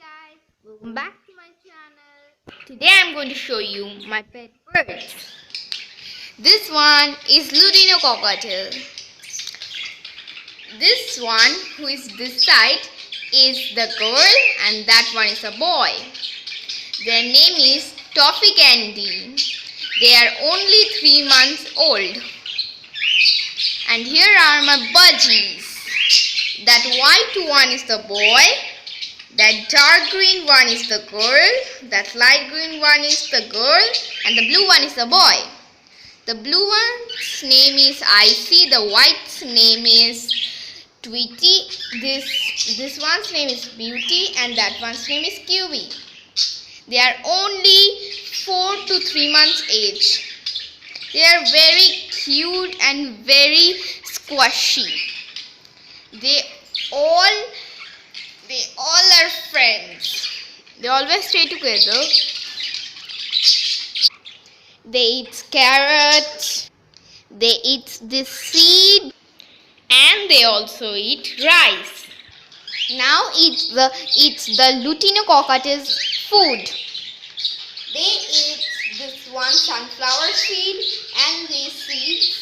guys, welcome back to my channel. Today I'm going to show you my pet birds. This one is Lutino cockatiel. This one who is this side is the girl and that one is a boy. Their name is Toffee Candy. They are only 3 months old. And here are my budgies. That white one is the boy. That dark green one is the girl, that light green one is the girl, and the blue one is the boy. The blue one's name is Icy, the white's name is Tweety, this one's name is Beauty, and that one's name is Kiwi. They are only 4 to 3 months age. They are very cute and very squishy. They all are friends. They always stay together. They eat carrots. They eat this seed. And they also eat rice. Now it's the Lutino cockatiel's food. They eat this one sunflower seed and these seeds.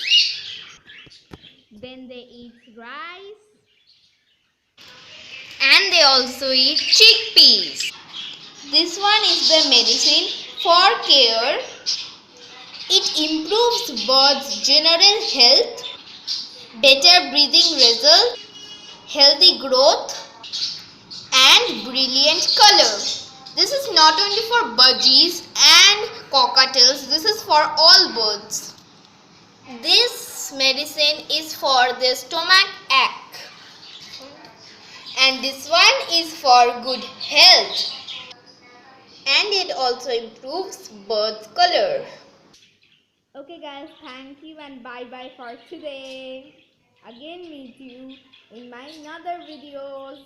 Then they eat rice. And they also eat chickpeas. This one is the medicine for care. It improves birds' general health, better breathing result, healthy growth, and brilliant color. This is not only for budgies and cockatiels, this is for all birds. This medicine is for the stomach ache. And this one is for good health. And it also improves birds' color. Okay guys, thank you and bye bye for today. Again meet you in my another videos.